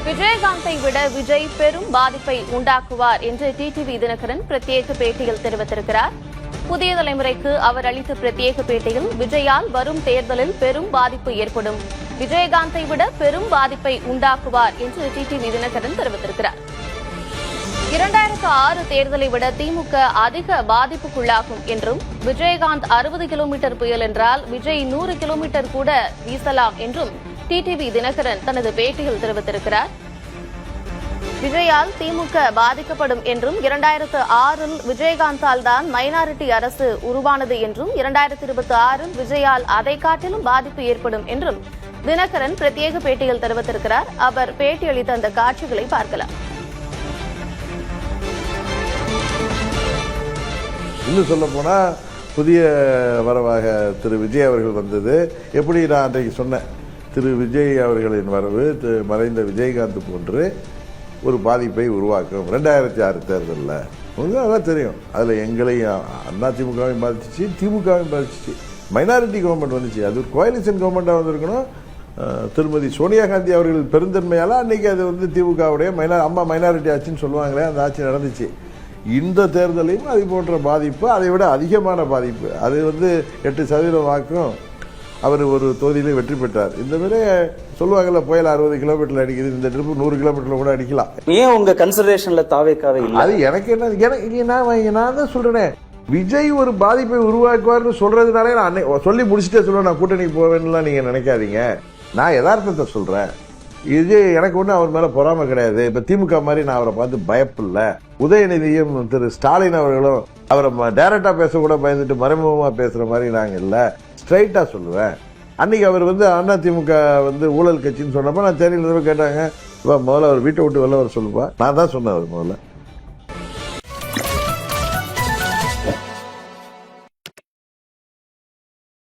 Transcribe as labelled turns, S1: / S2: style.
S1: விஜயகாந்தை விட விஜய் பெரும் பாதிப்பை உண்டாக்குவார் என்று டிடிவி தினகரன் பிரத்யேக பேட்டியில் தெரிவித்திருக்கிறார். புதிய தலைமுறைக்கு அவர் அளித்த பிரத்யேக பேட்டியில் விஜயால் வரும் தேர்தலில் பெரும் பாதிப்பு ஏற்படும், விஜயகாந்தை விட பெரும் பாதிப்பை உண்டாக்குவார் என்று டிடிவி தினகரன் தெரிவித்திருக்கிறார். 2006 தேர்தலை விட திமுக அதிக பாதிப்புக்குள்ளாகும் என்றும், விஜயகாந்த் 60 கிலோமீட்டர் புயல் என்றால் விஜய் 100 கிலோமீட்டர் கூட வீசலாம் என்றும் டிடிவி தினகரன் தனது பேட்டியில் தெரிவித்திருக்கிறார். விஜயால் திமுக பாதிக்கப்படும் என்றும், 2006 விஜயகாந்தால் தான் மைனாரிட்டி அரசு உருவானது என்றும், 2026 விஜயால் அதை காட்டிலும் பாதிப்பு ஏற்படும் என்றும் தினகரன் பிரத்யேக பேட்டியில் தெரிவித்திருக்கிறார். அவர் பேட்டியளித்த அந்த காட்சிகளை பார்க்கலாம்.
S2: இன்னும் சொல்ல போனா புதிய வரவாக திரு விஜய் அவர்கள் வந்தது எப்படி நான் அன்றைக்கு சொன்னேன், திரு விஜய் அவர்களின் வரவு மறைந்த விஜயகாந்த் போன்று ஒரு பாதிப்பை உருவாக்கும். 2006 தேர்தலில் உங்களுக்கு அதான் தெரியும், அதில் எங்களையும் அதிமுகவையும் பாதிச்சிச்சு, திமுகவையும் பாதிச்சிச்சு. மைனாரிட்டி கவர்மெண்ட் வந்துச்சு, அது ஒரு கோயலிஷன் கவர்மெண்டாக வந்திருக்கணும். திருமதி சோனியா காந்தி அவர்கள் பெருந்தன்மையால் அன்னைக்கு அது வந்து திமுகவுடைய அம்மா மைனாரிட்டி ஆட்சின்னு சொல்லுவாங்களே, அந்த ஆட்சி நடந்துச்சு. இந்த தேர்தலையும் அது போன்ற பாதிப்பு, அதை விட அதிகமான பாதிப்பு, அது வந்து 8% வாக்கும் அவர் ஒரு தொகுதியிலே வெற்றி பெற்றார். இந்த மாதிரி சொல்லுவாங்கல்ல, புயல் 60 கிலோமீட்டர் அடிக்குது, இந்த ட்ரிப் 100 கிலோமீட்டர்ல கூட அடிக்கலாம்.
S3: ஏன் உங்க கன்சிடரேஷன்ல தாவேக்காவே இல்லை?
S2: அது எனக்கு என்ன, நான் தான் சொல்றேன், விஜய் ஒரு பாதிப்பை உருவாக்குவார்னு சொல்றதுனாலே நான் சொல்லி முடிச்சுட்டே சொல்லுவேன், நான் கூட்டணிக்கு போவேன்னுலாம் நீங்க நினைக்காதீங்க. நான் யதார்த்தத்தை சொல்றேன். இது எனக்கு ஒன்றும் அவர் மேல பொறாமை கிடையாது. இப்ப திமுக மாதிரி நான் அவரை பார்த்து பயப்பில்ல. உதயநிதியும் திரு ஸ்டாலின் அவர்களும் அவரை டைரக்டா பேச கூட பயந்துட்டு மறைமுகமா பேசுற மாதிரி நாங்க இல்ல, ஸ்ட்ரைட்டா சொல்லுவேன். அன்னைக்கு அவர் வந்து அதிமுக வந்து ஊழல் கட்சின்னு சொன்னப்ப நான் சென்னையில கேட்டாங்க, முதல்ல அவர் வீட்டை விட்டு வெளில வர சொல்லுவா, நான் தான் சொன்னேன் அவர் முதல்ல.